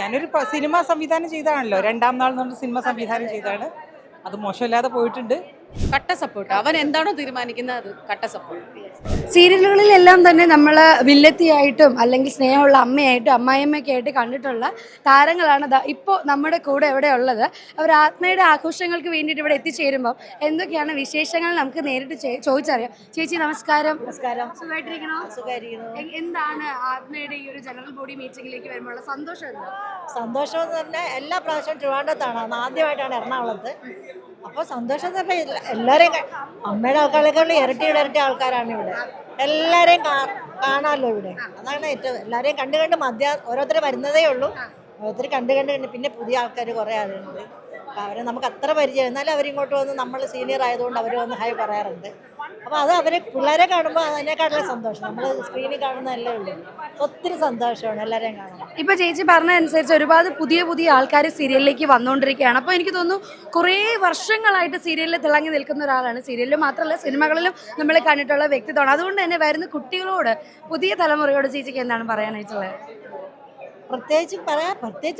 ഞാനൊരു സിനിമ സംവിധാനം ചെയ്തതാണല്ലോ, രണ്ടാം നാൾ എന്ന് പറഞ്ഞ സിനിമ സംവിധാനം ചെയ്തതാണ്. അത് മോശമില്ലാതെ പോയിട്ടുണ്ട്. കട്ട സപ്പോർട്ട്. അവൻ എന്താണോ തീരുമാനിക്കുന്നത് അത് കട്ട സപ്പോർട്ട്. സീരിയലുകളിലെല്ലാം തന്നെ നമ്മൾ വില്ലത്തിയായിട്ടും അല്ലെങ്കിൽ സ്നേഹമുള്ള അമ്മയായിട്ടും അമ്മായിയമ്മയൊക്കെ ആയിട്ട് കണ്ടിട്ടുള്ള താരങ്ങളാണ് ഇപ്പോൾ നമ്മുടെ കൂടെ ഇവിടെ ഉള്ളത്. അവർ ആത്മയുടെ ആഘോഷങ്ങൾക്ക് വേണ്ടിയിട്ട് ഇവിടെ എത്തിച്ചേരുമ്പോൾ എന്തൊക്കെയാണ് വിശേഷങ്ങൾ നമുക്ക് നേരിട്ട് ചോദിച്ചറിയാം. ചേച്ചി നമസ്കാരം. നമസ്കാരം. സുഖമായിട്ടിരിക്കണോ? സുഖമായിരിക്കുന്നു. എന്താണ് ആത്മയുടെ ഈ ഒരു ജനറൽ ബോഡി മീറ്റിംഗിലേക്ക് വരുമ്പോൾ സന്തോഷം? എന്താ സന്തോഷം എന്ന് പറഞ്ഞാൽ എല്ലാ പ്രാവശ്യവും ട്രിവാൻഡ്രത്താണ്, ആദ്യമായിട്ടാണ് എറണാകുളത്ത്. അപ്പോൾ സന്തോഷം എന്ന് പറഞ്ഞാൽ എല്ലാവരെയും അമ്മയുടെ ആൾക്കാരെക്കാൾ ഇരട്ടി ആൾക്കാരാണ് ഇവിടെ. എല്ലാവരെയും കാണാമല്ലോ ഇവിടെ. അതാണ് ഏറ്റവും എല്ലാവരെയും കണ്ട് ഓരോരുത്തർ വരുന്നതേ ഉള്ളൂ. ഓരോരുത്തർ കണ്ട് പിന്നെ പുതിയ ആൾക്കാർ കുറേ ആളുണ്ട്. അപ്പോൾ അവരെ നമുക്ക് അത്ര പരിചയം, എന്നാലും അവരിങ്ങോട്ട് വന്ന് നമ്മൾ സീനിയർ ആയതുകൊണ്ട് അവർ വന്ന് ഹായ് പറയാറുണ്ട്. അപ്പോൾ അത് അവരെ പിള്ളേരെ കാണുമ്പോൾ അതിനേക്കാളും സന്തോഷം. നമ്മൾ സ്ക്രീനിൽ കാണുന്നതല്ലേ ഉള്ളൂ. ഒത്തിരി സന്തോഷമാണ് എല്ലാവരെയും കാണുമ്പോൾ. ഇപ്പൊ ചേച്ചി പറഞ്ഞതനുസരിച്ച് ഒരുപാട് പുതിയ ആൾക്കാർ സീരിയലിലേക്ക് വന്നുകൊണ്ടിരിക്കുകയാണ്. അപ്പോൾ എനിക്ക് തോന്നുന്നു കുറേ വർഷങ്ങളായിട്ട് സീരിയലിൽ തിളങ്ങി നിൽക്കുന്ന ഒരാളാണ്. സീരിയലിലും മാത്രമല്ല സിനിമകളിലും നമ്മൾ കണ്ടിട്ടുള്ള വ്യക്തിത്വമാണ്. അതുകൊണ്ട് തന്നെ വരുന്ന കുട്ടികളോട്, പുതിയ തലമുറയോട് ചേച്ചിക്ക് എന്താണ് പറയാനായിട്ടുള്ളത്? പ്രത്യേകിച്ച്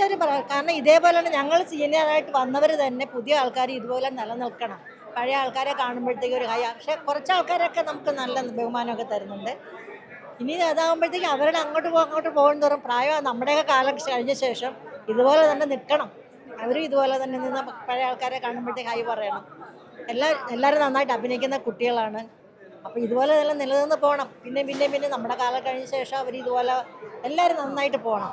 അവർ പറയാം. കാരണം ഇതേപോലെ തന്നെ ഞങ്ങൾ സീനിയറായിട്ട് വന്നവർ തന്നെ പുതിയ ആൾക്കാർ ഇതുപോലെ നിലനിൽക്കണം. പഴയ ആൾക്കാരെ കാണുമ്പോഴത്തേക്കും ഒരു പക്ഷേ കുറച്ച് ആൾക്കാരൊക്കെ നമുക്ക് നല്ല ബഹുമാനമൊക്കെ തരുന്നുണ്ട്. ഇനി അതാകുമ്പോഴത്തേക്കും അവരുടെ അങ്ങോട്ട് പോകും തോറും പ്രായം നമ്മുടെയൊക്കെ കാലം കഴിഞ്ഞ ശേഷം ഇതുപോലെ തന്നെ നിൽക്കണം. അവരും ഇതുപോലെ തന്നെ നിന്ന് പഴയ ആൾക്കാരെ കാണുമ്പോഴത്തേക്ക് ഹായ് പറയണം. എല്ലാവരും നന്നായിട്ട് അഭിനയിക്കുന്ന കുട്ടികളാണ്. അപ്പോൾ ഇതുപോലെ എല്ലാം നിലനിന്ന് പോകണം. പിന്നെ നമ്മുടെ കാലം കഴിഞ്ഞ ശേഷം അവർ ഇതുപോലെ എല്ലാവരും നന്നായിട്ട് പോകണം.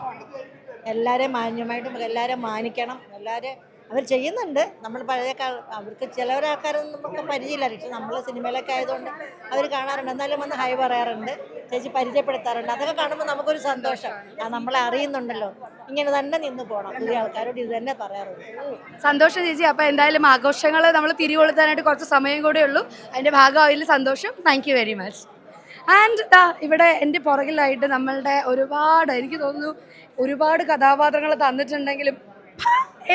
എല്ലാവരെയും മാന്യമായിട്ടും എല്ലാവരെയും മാനിക്കണം. എല്ലാവരും അവർ ചെയ്യുന്നുണ്ട്. നമ്മൾ പഴയ അവർക്ക് ചിലവരാൾക്കാരൊന്നും നമുക്ക് പരിചയമില്ല. പക്ഷെ നമ്മൾ സിനിമയിലൊക്കെ ആയതുകൊണ്ട് അവർ കാണാറുണ്ട്. എന്നാലും വന്ന് ഹായ് പറയാറുണ്ട്, ചേച്ചി പരിചയപ്പെടുത്താറുണ്ട്. അതൊക്കെ കാണുമ്പോൾ നമുക്കൊരു സന്തോഷം. നമ്മളെ അറിയുന്നുണ്ടല്ലോ, ഇങ്ങനെ തന്നെ നിന്ന് പോകണം. പുതിയ ആൾക്കാരോട് ഇത് തന്നെ പറയാറുണ്ട്. സന്തോഷം ചേച്ചി. അപ്പോൾ എന്തായാലും ആഘോഷങ്ങൾ നമ്മൾ തിരികൊളുത്താനായിട്ട് കുറച്ച് സമയം കൂടെ ഉള്ളൂ. അതിൻ്റെ ഭാഗമായതിൽ സന്തോഷം. Thank you very much. And ഇവിടെ എൻ്റെ പുറകിലായിട്ട് നമ്മളുടെ എനിക്ക് തോന്നുന്നു ഒരുപാട് കഥാപാത്രങ്ങൾ തന്നിട്ടുണ്ടെങ്കിലും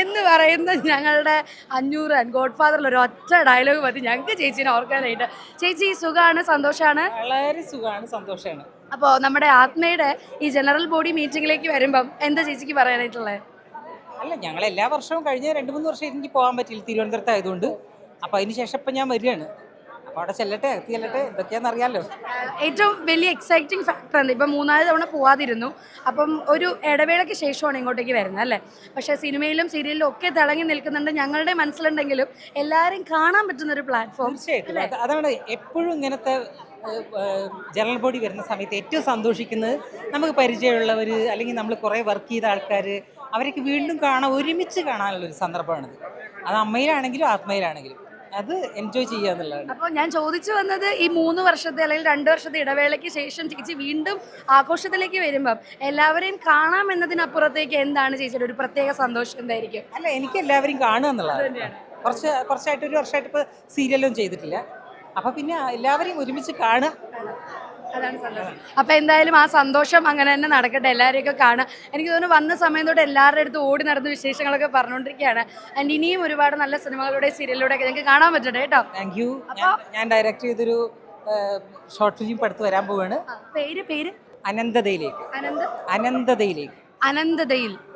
എന്ന് പറയുന്ന ഞങ്ങളുടെ 500 ഗോഡ് ഫാദറിൽ ഒരു ഒറ്റ ഡയലോഗ് മതി ഞങ്ങൾക്ക് ചേച്ചീനെ ഓർക്കാനായിട്ട്. ചേച്ചി സുഖമാണ്, സന്തോഷമാണ്? വളരെ സുഖമാണ്, സന്തോഷമാണ്. അപ്പോൾ നമ്മുടെ ആത്മയുടെ ഈ ജനറൽ ബോഡി മീറ്റിംഗിലേക്ക് വരുമ്പം എന്താ ചേച്ചിക്ക് പറയാനായിട്ടുള്ളത്? അല്ല, ഞങ്ങൾ എല്ലാ വർഷവും കഴിഞ്ഞ 2-3 വർഷം എനിക്ക് പോകാൻ പറ്റില്ല, തിരുവനന്തപുരത്ത് ആയതുകൊണ്ട്. അപ്പോൾ അതിന് ശേഷം ഇപ്പം ഞാൻ വരികയാണ്. അപ്പോൾ അവിടെ ചെല്ലട്ടെ എന്തൊക്കെയാണെന്ന് അറിയാമല്ലോ. ഏറ്റവും വലിയ എക്സൈറ്റിംഗ് ഫാക്ടർ ഉണ്ട്. ഇപ്പം 3-4 തവണ പോവാതിരുന്നു. അപ്പം ഒരു ഇടവേളയ്ക്ക് ശേഷമാണ് ഇങ്ങോട്ടേക്ക് വരുന്നത് അല്ലേ? പക്ഷേ സിനിമയിലും സീരിയലിലും ഒക്കെ തിളങ്ങി നിൽക്കുന്നുണ്ട്. ഞങ്ങളുടെ മനസ്സിലുണ്ടെങ്കിലും എല്ലാവരും കാണാൻ പറ്റുന്നൊരു പ്ലാറ്റ്ഫോം. തീർച്ചയായിട്ടും അതാണ് എപ്പോഴും ഇങ്ങനത്തെ ജനറൽ ബോഡി വരുന്ന സമയത്ത് ഏറ്റവും സന്തോഷിക്കുന്നത്. നമുക്ക് പരിചയമുള്ളവർ അല്ലെങ്കിൽ നമ്മൾ കുറേ വർക്ക് ചെയ്ത ആൾക്കാർ അവരൊക്കെ വീണ്ടും ഒരുമിച്ച് കാണാനുള്ളൊരു സന്ദർഭമാണിത്. അത് അമ്മയിലാണെങ്കിലും ആത്മയിലാണെങ്കിലും അത് എൻജോയ് ചെയ്യുക എന്നുള്ളതാണ്. അപ്പോൾ ഞാൻ ചോദിച്ചു വന്നത് ഈ 3 വർഷത്തെ അല്ലെങ്കിൽ 2 വർഷത്തെ ഇടവേളയ്ക്ക് ശേഷം ചേച്ചി വീണ്ടും ആഘോഷത്തിലേക്ക് വരുമ്പം എല്ലാവരെയും കാണാം എന്നതിനപ്പുറത്തേക്ക് എന്താണ് ചേച്ചിയുടെ ഒരു പ്രത്യേക സന്തോഷം എന്തായിരിക്കും? അല്ല, എനിക്ക് എല്ലാവരെയും കാണുക എന്നുള്ളതാണ്. കുറച്ചായിട്ട് 1 വർഷമായിട്ട് ഇപ്പോൾ സീരിയലും ചെയ്തിട്ടില്ല. അപ്പോൾ പിന്നെ എല്ലാവരെയും ഒരുമിച്ച് കാണുക, അതാണ് സന്തോഷം. അപ്പോൾ എന്തായാലും ആ സന്തോഷം അങ്ങനെ തന്നെ നടക്കട്ടെ. എല്ലാവരെയൊക്കെ കാണാം. എനിക്ക് തോന്നുന്നു വന്ന സമയം തൊട്ട് എല്ലാവരുടെ അടുത്ത് ഓടി നടന്ന വിശേഷങ്ങളൊക്കെ പറഞ്ഞുകൊണ്ടിരിക്കുകയാണ്. ആൻഡ് ഇനിയും ഒരുപാട് നല്ല സിനിമകളുടെ സീരിയലിലൂടെ ഒക്കെ ഞങ്ങൾക്ക് കാണാൻ പറ്റട്ടെ കേട്ടോ. Thank you. ഞാൻ ഡയറക്റ്റ് ചെയ്തൊരു ഷോർട്ട് ഫിലിം അടുത്ത് വരാൻ പോവാണ്. പേര് അനന്തതയിലേക്ക്. അനന്തതയിലേക്ക്.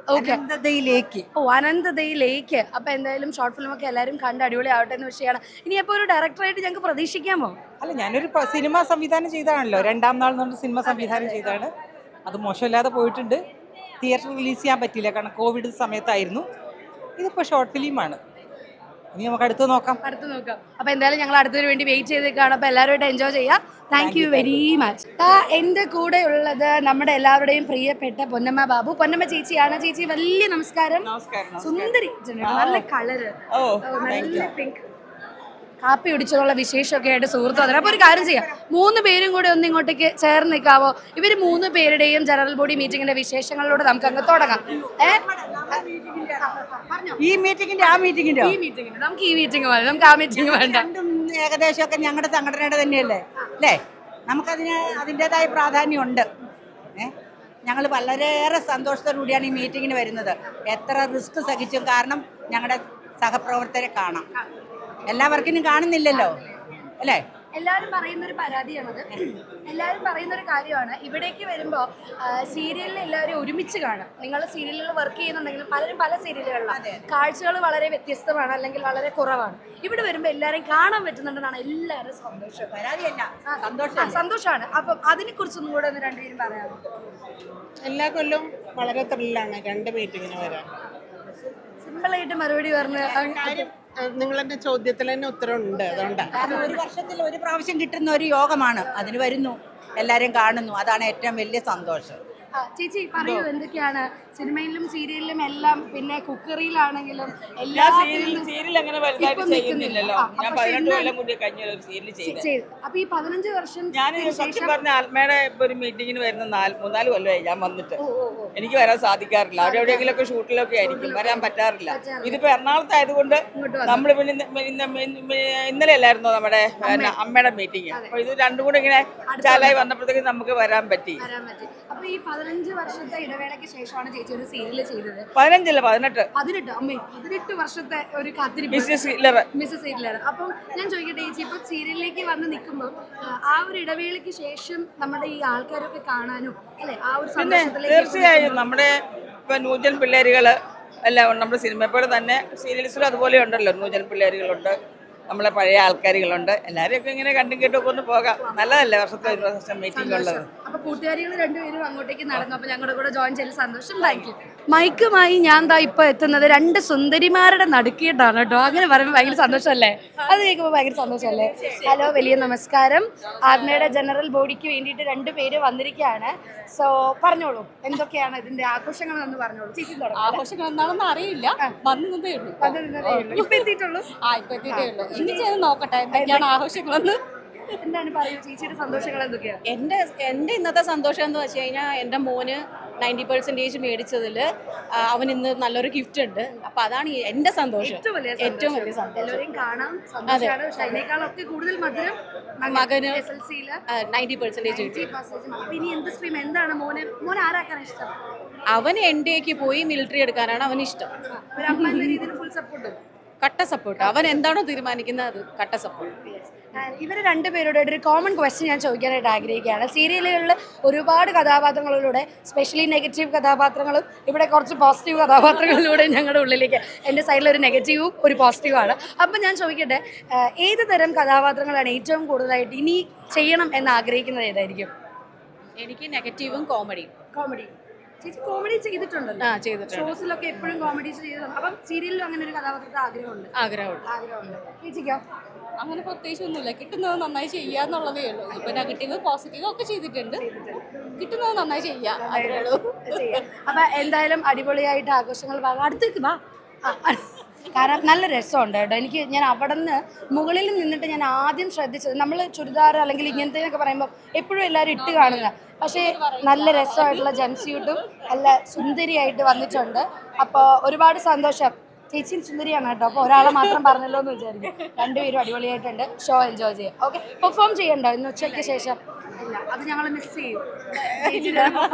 അപ്പൊ എന്തായാലും ഷോർട്ട് ഫിലിം ഒക്കെ എല്ലാവരും കണ്ട് അടിപൊളി ആവട്ടെ എന്ന് വിഷയമാണ്. ഇനി അപ്പോൾ ഒരു ഡയറക്ടറായിട്ട് ഞങ്ങൾക്ക് പ്രതീക്ഷിക്കാമോ? അല്ല, ഞാനൊരു സിനിമ സംവിധാനം ചെയ്തതാണല്ലോ, രണ്ടാം നാൾ എന്ന് പറഞ്ഞ സിനിമ സംവിധാനം ചെയ്തതാണ്. അത് മോശമില്ലാതെ പോയിട്ടുണ്ട്. തിയേറ്ററിൽ റിലീസ് ചെയ്യാൻ പറ്റില്ല, കാരണം കോവിഡ് സമയത്തായിരുന്നു. ഇതിപ്പോൾ ഷോർട്ട് ഫിലിമാണ്. ഇനി നമുക്ക് അടുത്ത് നോക്കാം. അപ്പോൾ എന്തായാലും ഞങ്ങൾ അടുത്തതിന് വേണ്ടി വെയിറ്റ് ചെയ്തേക്കാണ്. അപ്പോൾ എല്ലാവരുമായിട്ട് എൻജോയ് ചെയ്യാം. Thank you very much. എൻ്റെ കൂടെ ഉള്ളത് നമ്മുടെ എല്ലാവരുടെയും പ്രിയപ്പെട്ട പൊന്നമ്മ ബാബു. പൊന്നമ്മ ചേച്ചിയാണ്. ചേച്ചി വലിയ നമസ്കാരം. സുന്ദരി, നല്ല കളറ്, നല്ല പിങ്ക്. കാപ്പി കുടിച്ചുള്ള വിശേഷമൊക്കെ ആയിട്ട് സുഹൃത്തു വന്നത്. അപ്പോൾ ഒരു കാര്യം ചെയ്യാം, 3 പേരും കൂടെ ഒന്ന് ഇങ്ങോട്ടേക്ക് ചേർന്ന് നിൽക്കാവോ? ഇവർ 3 പേരുടെയും ജനറൽ ബോഡി മീറ്റിങ്ങിന്റെ വിശേഷങ്ങളിലൂടെ നമുക്ക് അങ്ങ് തുടങ്ങാം. ഈ മീറ്റിങ്ങിന്റെ നമുക്ക് ഈ മീറ്റിംഗ് മതി, നമുക്ക് ആ മീറ്റിംഗ് വേണ്ട. രണ്ടും ഏകദേശമൊക്കെ ഞങ്ങളുടെ സംഘടനയുടെ തന്നെയല്ലേ അല്ലേ? അതിൻ്റെതായ പ്രാധാന്യമുണ്ട്. ഞങ്ങൾ വളരെയേറെ സന്തോഷത്തോടുകൂടിയാണ് ഈ മീറ്റിങ്ങിന് വരുന്നത്. എത്ര റിസ്ക് സഹിച്ചും, കാരണം ഞങ്ങളുടെ സഹപ്രവർത്തകരെ കാണാം. എല്ലാ വർക്കിനും കാണുന്നില്ലല്ലോ അല്ലേ? എല്ലാവരും പറയുന്ന ഒരു പരാതിയാണത്. എല്ലാവരും പറയുന്ന ഒരു കാര്യമാണ്, ഇവിടേക്ക് വരുമ്പോൾ സീരിയലിൽ എല്ലാവരും ഒരുമിച്ച് കാണും. നിങ്ങൾ സീരിയലുകൾ വർക്ക് ചെയ്യുന്നുണ്ടെങ്കിലും പലരും പല സീരിയലുകളിലാണ്, കാഴ്ചകൾ വളരെ വ്യത്യസ്തമാണ് അല്ലെങ്കിൽ വളരെ കുറവാണ്. ഇവിടെ വരുമ്പോൾ എല്ലാവരും കാണാൻ പറ്റുന്നുണ്ടെന്നാണ് എല്ലാവരും സന്തോഷം. സന്തോഷമാണ്. അപ്പം അതിനെക്കുറിച്ചൊന്നും കൂടെ ഒന്ന് രണ്ടുപേരും പറയാമോ? എല്ലാ കൊല്ലവും വളരെ ത്രില്ലാണ് 2 മീറ്റിങ്ങിന് വരാൻ. സിമ്പിളായിട്ട് മറുപടി പറഞ്ഞ് നിങ്ങളെന്റെ ചോദ്യത്തിൽ തന്നെ ഉത്തരവുണ്ട്. അതുകൊണ്ടാണ്. കാരണം ഒരു വർഷത്തിൽ ഒരു പ്രാവശ്യം കിട്ടുന്ന ഒരു യോഗമാണ്, അതിന് വരുന്നു, എല്ലാവരും കാണുന്നു, അതാണ് ഏറ്റവും വലിയ സന്തോഷം. ചേച്ചി പറയൂ, എന്തൊക്കെയാണ് സിനിമയിലും സീരിയലിലും എല്ലാം, പിന്നെ കുക്കറിയിലാണെങ്കിലും എല്ലാ സീരിയൽ അങ്ങനെ വലുതായിട്ട് ചെയ്യുന്നില്ലല്ലോ. ഞാൻ 18 കൊല്ലം കൂടി കഴിഞ്ഞ ഒരു സീരിയൽ ചെയ്തു. അപ്പൊ ഈ 15 വർഷം ഞാൻ സത്യം പറഞ്ഞ ആത്മയുടെ ഇപ്പൊ ഒരു മീറ്റിങ്ങിന് വരുന്ന 3-4 കൊല്ലമായി ഞാൻ വന്നിട്ട്. എനിക്ക് വരാൻ സാധിക്കാറില്ല, അവിടെ എവിടെയെങ്കിലും ഒക്കെ ഷൂട്ടിലൊക്കെ ആയിരിക്കും, വരാൻ പറ്റാറില്ല. ഇതിപ്പോ എറണാകുളത്തായതുകൊണ്ട് നമ്മൾ ഇന്നലെ അല്ലായിരുന്നോ നമ്മുടെ അമ്മയുടെ മീറ്റിംഗ്. അപ്പൊ ഇത് രണ്ടും കൂടെ ഇങ്ങനെ ചാലായി വന്നപ്പോഴത്തേക്ക് നമുക്ക് വരാൻ പറ്റി. അപ്പൊ ഈ 15 വർഷത്തെ ഇടവേളയ്ക്ക് ശേഷമാണ് ചേച്ചി ഒരു സീരിയൽ ചെയ്തത്. 15 അല്ല 18. 18 വർഷത്തെ ഒരു കാത്തിരിപ്പ്. Missus Hitler. അപ്പം ഞാൻ ചോദിക്കട്ടെ ചേച്ചി, ഇപ്പൊ സീരിയലിലേക്ക് വന്ന് നിൽക്കുമ്പോൾ ആ ഒരു ഇടവേളയ്ക്ക് ശേഷം നമ്മുടെ ഈ ആൾക്കാരൊക്കെ കാണാനും അല്ലെ ആ ഒരു സന്തോഷത്തിലേക്ക്? തീർച്ചയായും നമ്മുടെ ഇപ്പൊ ന്യൂജൻ പിള്ളേരുകള് എല്ലാം ഉണ്ട്. നമ്മുടെ സിനിമ തന്നെ സീരിയൽസിലും അതുപോലെ ഉണ്ടല്ലോ, ന്യൂജൻ പിള്ളേരുകളുണ്ട്, നമ്മളെ പഴയ ആൾക്കാരുകളുണ്ട്. എല്ലാവരും ഒക്കെ ഇങ്ങനെ കണ്ടും കേട്ടൊക്കെ ഒന്ന് പോകാം. നല്ലതല്ലേ വർഷത്തെ ഒരു പ്രാവശ്യം മീറ്റിംഗ് ഉള്ളത്. അപ്പൊ കൂട്ടുകാരികൾ രണ്ടുപേരും അങ്ങോട്ടേക്ക് നടന്നു. അപ്പൊ ഞങ്ങളുടെ കൂടെ ജോയിൻ ചെയ്ത് സന്തോഷം. Thank you. മൈക്കുമായി ഞാൻ ഇപ്പൊ എത്തുന്നത് 2 സുന്ദരിമാരുടെ നടുക്കിയിട്ടാണ് കേട്ടോ. അങ്ങനെ പറയുമ്പോൾ ഭയങ്കര സന്തോഷമല്ലേ? അത് കേൾക്കുമ്പോൾ ഭയങ്കര സന്തോഷമല്ലേ? ഹലോ, വലിയ നമസ്കാരം. ആത്മയുടെ ജനറൽ ബോഡിക്ക് വേണ്ടിയിട്ട് 2 പേര് വന്നിരിക്കുകയാണ്. സോ പറഞ്ഞോളൂ, എന്തൊക്കെയാണ് ഇതിന്റെ ആഘോഷങ്ങൾ എന്ന് പറഞ്ഞോളൂ. ചേച്ചി ആഘോഷങ്ങൾ എന്താണെന്ന് അറിയില്ല, വന്നതേ ഉള്ളൂ. ഇപ്പൊ എത്തിയിട്ടുള്ളൂ. ഇനി ചെയ്ത് നോക്കട്ടെ എന്തൊക്കെയാണ് ആഘോഷങ്ങളെന്ന്. എന്താണ് പറയൂ ചേച്ചിയുടെ സന്തോഷങ്ങൾ എന്തൊക്കെയാണ്? എൻ്റെ ഇന്നത്തെ സന്തോഷം എന്ന് വെച്ച് കഴിഞ്ഞാൽ എൻ്റെ മോന് 90% മേടിച്ചതിൽ അവൻ ഇന്ന് നല്ലൊരു ഗിഫ്റ്റ് ഉണ്ട്. അപ്പൊ അതാണ് എൻ്റെ സന്തോഷം, ഏറ്റവും വലിയ സന്തോഷം. എല്ലാവരെയും കാണാം, സന്തോഷമാണ്. പക്ഷെ അതിനേക്കാളൊക്കെ കൂടുതൽ മധുരം മകന് SLC-യില് 90% കിട്ടി. ഇനി എന്ത് സ്ട്രീം, എന്താണ് മോൻ ആരാക്കാനാണ് ഇഷ്ടം? അവന് NDAക്ക് പോയി മിലിറ്ററി എടുക്കാനാണ് അവന് ഇഷ്ടം. ഒരു അമ്മ എന്ന രീതിയിൽ ഫുൾ സപ്പോർട്ട്, കട്ട സപ്പോർട്ട്. അവൻ എന്താണോ തീരുമാനിക്കുന്നത് അത് കട്ട സപ്പോർട്ട്. ഇവർ 2 പേരോട് ഒരു കോമൺ ക്വസ്റ്റ്യൻ ഞാൻ ചോദിക്കാനായിട്ട് ആഗ്രഹിക്കുകയാണ്. സീരിയലുകളിൽ ഒരുപാട് കഥാപാത്രങ്ങളിലൂടെ, സ്പെഷ്യലി നെഗറ്റീവ് കഥാപാത്രങ്ങളും ഇവിടെ കുറച്ച് പോസിറ്റീവ് കഥാപാത്രങ്ങളിലൂടെ ഞങ്ങളുടെ ഉള്ളിലേക്ക്, എൻ്റെ സൈഡിൽ ഒരു നെഗറ്റീവും ഒരു പോസിറ്റീവാണ്. അപ്പം ഞാൻ ചോദിക്കട്ടെ, ഏത് തരം കഥാപാത്രങ്ങളാണ് ഏറ്റവും കൂടുതലായിട്ട് ഇനി ചെയ്യണം എന്ന് ആഗ്രഹിക്കുന്നത്? ഏതായിരിക്കും? എനിക്ക് നെഗറ്റീവും കോമഡിയും. കോമഡി. ചേച്ചി കോമഡി ചെയ്തിട്ടുണ്ടല്ലോ, ചെയ്തിട്ടുണ്ട്. ഷോസിലൊക്കെ എപ്പോഴും കോമഡി ചെയ്തിട്ടുണ്ട്. അപ്പം സീരിയലിലും അങ്ങനെ ഒരു കഥാപാത്രത്തെ ആഗ്രഹമുണ്ട്. ചേച്ചിക്കോ? അങ്ങനെ പ്രത്യേകിച്ചൊന്നുമില്ല, കിട്ടുന്നത് നന്നായി ചെയ്യാന്നുള്ളതേ ഉള്ളൂ. ഇപ്പൊ നെഗറ്റീവ് പോസിറ്റീവ് ഒക്കെ ചെയ്തിട്ടുണ്ട്, കിട്ടുന്നത് നന്നായി ചെയ്യാം, അതേ ഉള്ളൂ. അപ്പൊ എന്തായാലും അടിപൊളിയായിട്ട് ആഘോഷങ്ങൾ അടുത്തേക്ക് വാ. കാരണം നല്ല രസമുണ്ട് കേട്ടോ. ഞാൻ അവിടെ നിന്ന് മുകളിൽ നിന്നിട്ട് ഞാൻ ആദ്യം ശ്രദ്ധിച്ചത്, നമ്മൾ ചുരിദാർ അല്ലെങ്കിൽ ഇങ്ങനത്തെ പറയുമ്പോൾ എപ്പോഴും എല്ലാവരും ഇട്ട് കാണുന്നത്, പക്ഷേ നല്ല രസമായിട്ടുള്ള ജംസ്യൂട്ടും നല്ല സുന്ദരിയായിട്ട് വന്നിട്ടുണ്ട്. അപ്പോൾ ഒരുപാട് സന്തോഷം. ചേച്ചിയും സുന്ദരിയാണ് കേട്ടോ. അപ്പോൾ ഒരാളെ മാത്രം പറഞ്ഞല്ലോ എന്ന് വിചാരിക്കും. 2 പേരും അടിപൊളിയായിട്ടുണ്ട്. ഷോ എൻജോയ് ചെയ്യാം. ഓക്കെ, പെർഫോം ചെയ്യണ്ടോ ഇന്ന് ഉച്ചയ്ക്ക് ശേഷം? ഇല്ല, അത് ഞങ്ങൾ മിസ് ചെയ്യും.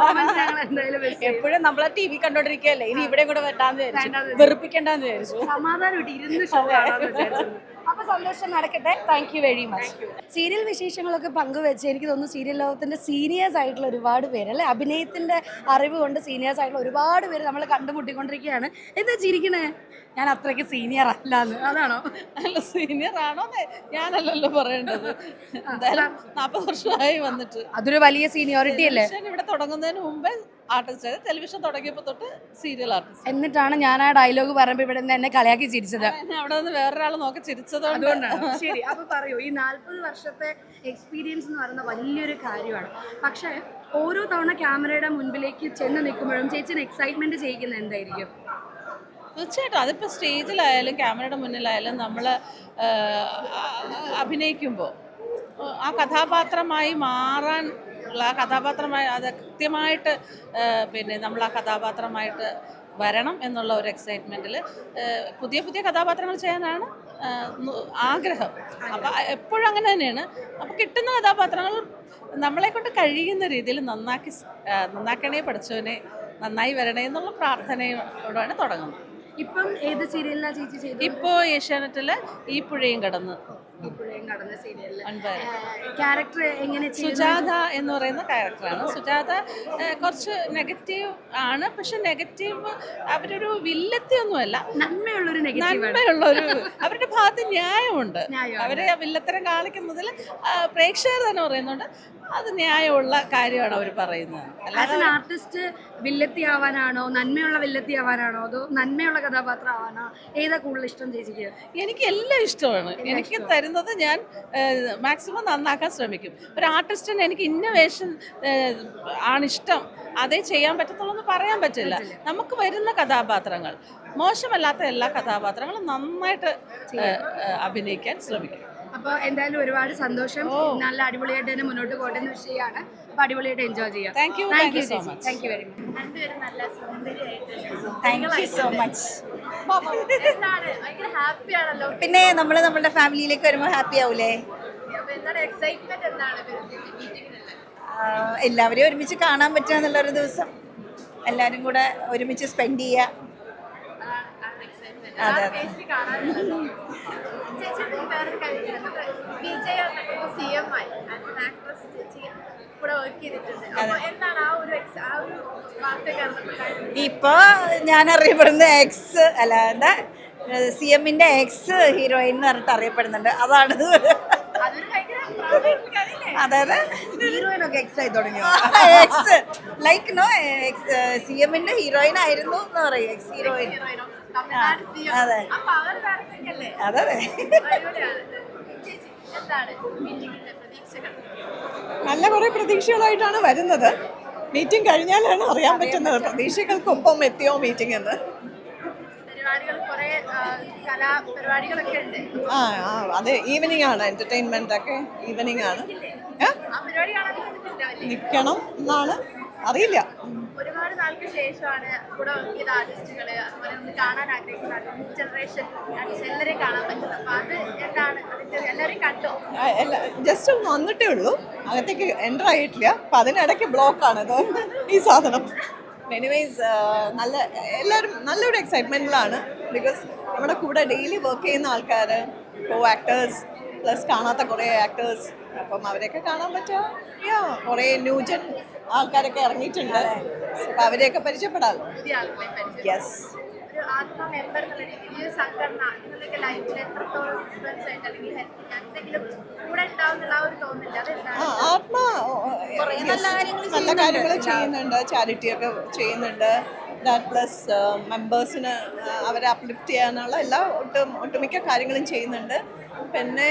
എപ്പോഴും നമ്മളെ TV കണ്ടോണ്ടിരിക്കുകയല്ലേ, ഇനി ഇവിടെ കൂടെ വെട്ടാന്ന് വിചാരിച്ചു, വെറുപ്പിക്കണ്ടെന്ന് വിചാരിച്ചു. സമാധാനം ഇരുന്ന് ഷോ കാണാന്ന് വിചാരിച്ചു. അപ്പൊ സന്തോഷം നടക്കട്ടെ. Thank you very much. Serial വിശേഷങ്ങളൊക്കെ പങ്കുവെച്ച് എനിക്ക് തോന്നുന്നു സീരിയൽ ലോകത്തിന്റെ സീനിയേഴ്സ് ആയിട്ടുള്ള ഒരുപാട് പേര്, അല്ലെ, അഭിനയത്തിന്റെ അറിവ് കൊണ്ട് സീനിയേഴ്സ് ആയിട്ടുള്ള ഒരുപാട് പേര് നമ്മൾ കണ്ടുമുട്ടിക്കൊണ്ടിരിക്കുകയാണ്. എന്താ ചിരിക്കണേ? ഞാൻ അത്രയ്ക്ക് സീനിയർ അല്ലാന്ന്, അതാണോ? അല്ല, സീനിയർ ആണോ ഞാനല്ലല്ലോ പറയേണ്ടത്. എന്തായാലും 40 വർഷമായി വന്നിട്ട് അതൊരു വലിയ സീനിയോറിറ്റി അല്ലേ? ഇവിടെ തുടങ്ങുന്നതിന് മുമ്പേ ആർട്ടിസ്റ്റ്, ടെലിവിഷൻ തുടങ്ങിയപ്പോൾ തൊട്ട് സീരിയൽ ആർട്ടിസ്റ്റ്. എന്നിട്ടാണ് ഞാൻ ആ ഡയലോഗ് പറയുമ്പോൾ ഇവിടെ നിന്ന് എന്നെ കളിയാക്കി ചിരിച്ചത്. അവിടെ നിന്ന് വേറൊരാൾ നോക്കി ചിരിച്ചത് അതുകൊണ്ടാണ്. ശരി, അപ്പൊ പറയൂ, ഈ 40 വർഷത്തെ എക്സ്പീരിയൻസ് എന്ന് പറയുന്ന വലിയൊരു കാര്യമാണ്. പക്ഷേ ഓരോ തവണ ക്യാമറയുടെ മുൻപിലേക്ക് ചെന്ന് നിൽക്കുമ്പോഴും ചേച്ചിന് എക്സൈറ്റ്മെന്റ് ചെയ്യിക്കുന്നത് എന്തായിരിക്കും? തീർച്ചയായിട്ടും അതിപ്പോൾ സ്റ്റേജിലായാലും ക്യാമറയുടെ മുന്നിലായാലും നമ്മൾ അഭിനയിക്കുമ്പോൾ ആ കഥാപാത്രമായി മാറാൻ ആ കഥാപാത്രമായി അത് കൃത്യമായിട്ട് പിന്നെ നമ്മൾ ആ കഥാപാത്രമായിട്ട് വരണം എന്നുള്ള ഒരു എക്സൈറ്റ്മെൻറ്റിൽ പുതിയ പുതിയ കഥാപാത്രങ്ങൾ ചെയ്യാനാണ് ആഗ്രഹം. അപ്പം എപ്പോഴും അങ്ങനെ തന്നെയാണ്. അപ്പോൾ കിട്ടുന്ന കഥാപാത്രങ്ങൾ നമ്മളെക്കൊണ്ട് കഴിയുന്ന രീതിയിൽ നന്നാക്കണേ, പഠിച്ചവനെ നന്നായി വരണേ എന്നുള്ള പ്രാർത്ഥനയോടാണ് തുടങ്ങുന്നത്. ഇപ്പം ഏത് സീരിയലിലാണ് ചേച്ചി ചെയ്തത്? ഇപ്പോൾ ഏഷ്യാനെറ്റിൽ ഈ പുഴയും കടന്ന് ഇപ്പോഴും കടന്ന സീരിയലിൽ ഒൻപത്. ക്യാരക്ടർ എങ്ങനെ സുജാത എന്ന് പറയുന്ന ക്യാരക്ടറാണ്. സുജാത കുറച്ച് നെഗറ്റീവ് ആണ്, പക്ഷെ നെഗറ്റീവ് അവരൊരു വില്ലത്തിയൊന്നുമല്ല, നന്മയുള്ളൊരു നെഗറ്റീവ് നന്മയുള്ളൊരു അവരുടെ ഭാഗത്ത് ന്യായമുണ്ട്. അവരെ വില്ലത്തരം കാണിക്കുന്നതിൽ പ്രേക്ഷകർ തന്നെ പറയുന്നുണ്ട് അത് ന്യായമുള്ള കാര്യമാണ് അവർ പറയുന്നത്. ആസ് എൻ ആർട്ടിസ്റ്റ് വില്ലത്തി ആവാനാണോ, നന്മയുള്ള വില്ലത്തി ആവാനാണോ, അതോ നന്മയുള്ള കഥാപാത്രം ആവാനോ, ഏതാ കൂടുതൽ ഇഷ്ടം ചേച്ചിക്ക്? എനിക്ക് എല്ലാം ഇഷ്ടമാണ്. എനിക്ക് തരുന്നത് ഞാൻ മാക്സിമം നന്നാക്കാൻ ശ്രമിക്കും. ഒരു ആർട്ടിസ്റ്റിന് എനിക്ക് ഇന്നോവേഷൻ ആണിഷ്ടം, അതേ ചെയ്യാൻ പറ്റത്തുള്ളൂ എന്ന് പറയാൻ പറ്റില്ല. നമുക്ക് വരുന്ന കഥാപാത്രങ്ങൾ, മോശമല്ലാത്ത എല്ലാ കഥാപാത്രങ്ങളും നന്നായിട്ട് അഭിനയിക്കാൻ ശ്രമിക്കും. അപ്പോൾ എന്തായാലും ഒരുപാട് സന്തോഷം. നല്ല അടിപൊളിയായിട്ട് തന്നെ മുന്നോട്ട് പോട്ടെ എന്ന് വിഷയമാണ്. അപ്പോൾ അടിപൊളിയായിട്ട് എൻജോയ് ചെയ്യാം. Thank you so much. Thank you very much. രണ്ടുപേരും നല്ല സുന്ദരിയായിട്ട് താങ്ക് യു സോ മച്ച്. എന്താണ് ഭയങ്കര ഹാപ്പി ആണല്ലോ. പിന്നെ നമ്മൾ നമ്മുടെ ഫാമിലിയിലേക്ക് വരുമ്പോൾ ഹാപ്പി ആവൂലേ? അപ്പോൾ എന്താണ് എക്സൈറ്റ്മെന്റ്, എന്താണ് മീറ്റിംഗിനുള്ള? എല്ലാവരെയും ഒരുമിച്ച് കാണാൻ പറ്റുക എന്നുള്ളൊരു ദിവസം, എല്ലാവരും കൂടെ ഒരുമിച്ച് സ്പെൻഡ് ചെയ്യുക. അതെ അതെ. ഇപ്പൊ ഞാൻ അറിയപ്പെടുന്ന എക്സ് അല്ല എന്താ CM-ന്റെ എക്സ് ഹീറോയിൻ എന്ന് പറഞ്ഞിട്ട് അറിയപ്പെടുന്നുണ്ട്. അതാണ്. അതായത് ഹീറോയിനൊക്കെ എക്സ് ആയി തുടങ്ങിയോ? എക്സ് ലൈക്ക് നോ CM-ന്റെ ഹീറോയിൻ ആയിരുന്നു എന്ന് പറയും, എക്സ് ഹീറോയിൻ. അതെ അതെ അതെ. നല്ല കുറേ പ്രതീക്ഷകളായിട്ടാണ് വരുന്നത്. മീറ്റിംഗ് കഴിഞ്ഞാലാണ് അറിയാൻ പറ്റുന്നത് പ്രതീക്ഷകൾക്കൊപ്പം എത്തിയോ മീറ്റിംഗ് എന്ന്. അത് ഈവനിങ് ആണ്, എന്റർടൈൻമെന്റ് ഒക്കെ ഈവനിങ് ആണ്. നിൽക്കണം എന്നാണ്, അറിയില്ല. ഒരുപാട് നാൾക്ക് ശേഷമാണ് കൂടെ വർക്ക് ആർട്ടിസ്റ്റുകള്, അതുപോലെ ഒന്ന് കാണാൻ ആഗ്രഹിക്കുന്ന ജനറേഷൻ എല്ലാവരെയും കാണാൻ പറ്റുന്നത്. അപ്പൊ അത് എന്താണ് അതിന്റെ എല്ലാവരെയും കണ്ടോ? ജസ്റ്റ് ഒന്ന് വന്നിട്ടേ ഉള്ളൂ, അകത്തേക്ക് എൻ്റർ ആയിട്ടില്ല. അപ്പം അതിനിടയ്ക്ക് ബ്ലോക്കാണ് ഈ സാധനം. എനിവേസ് നല്ല എല്ലാവരും നല്ലൊരു എക്സൈറ്റ്മെൻറ്റിലാണ്. ബിക്കോസ് നമ്മുടെ കൂടെ ഡെയിലി വർക്ക് ചെയ്യുന്ന ആൾക്കാർ, കോ ആക്ടേഴ്സ് പ്ലസ് കാണാത്ത കുറേ ആക്ടേഴ്സ്, അപ്പം അവരെയൊക്കെ കാണാൻ പറ്റുക. കുറേ ന്യൂജൻ ആൾക്കാരൊക്കെ ഇറങ്ങിയിട്ടുണ്ട്, അപ്പം അവരെയൊക്കെ പരിചയപ്പെടാമല്ലോ. യെസ്. ആത്മ നല്ല കാര്യങ്ങൾ ചെയ്യുന്നുണ്ട്, ചാരിറ്റിയൊക്കെ ചെയ്യുന്നുണ്ട്. ദാറ്റ് പ്ലസ് മെമ്പേഴ്സിന് അവരെ അപ്ലിഫ്റ്റ് ചെയ്യാനുള്ള എല്ലാ ഒട്ടുമിക്ക കാര്യങ്ങളും ചെയ്യുന്നുണ്ട്. പിന്നെ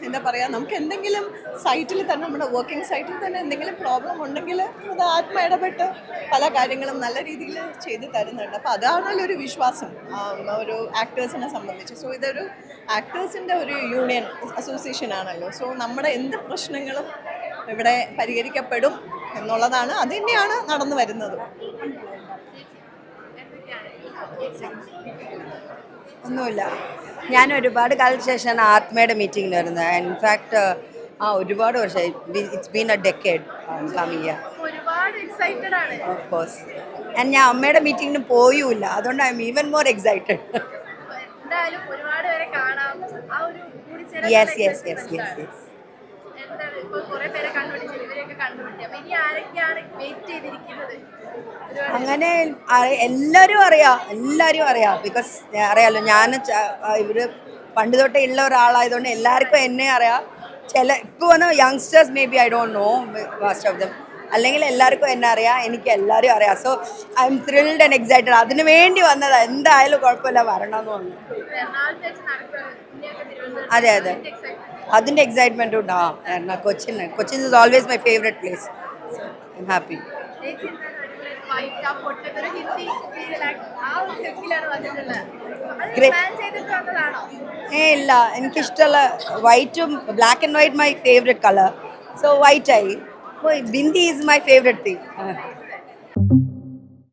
എന്താ പറയുക, നമുക്ക് എന്തെങ്കിലും സൈറ്റിൽ തന്നെ, നമ്മുടെ വർക്കിംഗ് സൈറ്റിൽ തന്നെ എന്തെങ്കിലും പ്രോബ്ലം ഉണ്ടെങ്കിൽ അത് ആത്മ ഇടപെട്ട് പല കാര്യങ്ങളും നല്ല രീതിയിൽ ചെയ്ത് തരുന്നുണ്ട്. അപ്പോൾ അതാണല്ലോ ഒരു വിശ്വാസം ഒരു ആക്ടേഴ്സിനെ സംബന്ധിച്ച്. സോ ഇതൊരു ആക്ടേഴ്സിൻ്റെ ഒരു യൂണിയൻ അസോസിയേഷൻ ആണല്ലോ. സോ നമ്മുടെ എന്ത് പ്രശ്നങ്ങളും ഇവിടെ പരിഹരിക്കപ്പെടും എന്നുള്ളതാണ്, അത് തന്നെയാണ് നടന്നു വരുന്നത്. ഒന്നുമില്ല, ഞാൻ ഒരുപാട് കാലത്തിന് ശേഷമാണ് ആത്മയുടെ മീറ്റിങ്ങിന് വരുന്നത്. ഇൻഫാക്ട് ഒരുപാട് വർഷമായി. It's been A decade coming here. Of course. ഞാൻ അമ്മയുടെ മീറ്റിങ്ങിന് പോയുമില്ല, അതുകൊണ്ട് I M even more excited. Yes yes yes yes yes. അങ്ങനെ എല്ലാവരും അറിയാം. ബിക്കോസ് അറിയാമല്ലോ, ഞാൻ ഇവര് പണ്ട് തൊട്ടേ ഉള്ള ഒരാളായതുകൊണ്ട് എല്ലാവർക്കും എന്നെ അറിയാം. ഇപ്പോൾ വന്ന youngsters may be I don't know most of them, അല്ലെങ്കിൽ എല്ലാവർക്കും എന്നെ അറിയാം, എനിക്ക് എല്ലാവരും അറിയാം. So I M thrilled and excited. അതിന് വേണ്ടി വന്നതാ, എന്തായാലും കുഴപ്പമില്ല, വരണമെന്ന് പറഞ്ഞു. അതെ അതെ, അതിൻ്റെ എക്സൈറ്റ്മെൻറ്റും ഉണ്ടാവും. Cochin is always my favourite place. I am happy. ഇല്ല, എനിക്കിഷ്ടമുള്ള വൈറ്റും black and white my favourite colour. So white ആയി. Bindi is my favourite thing.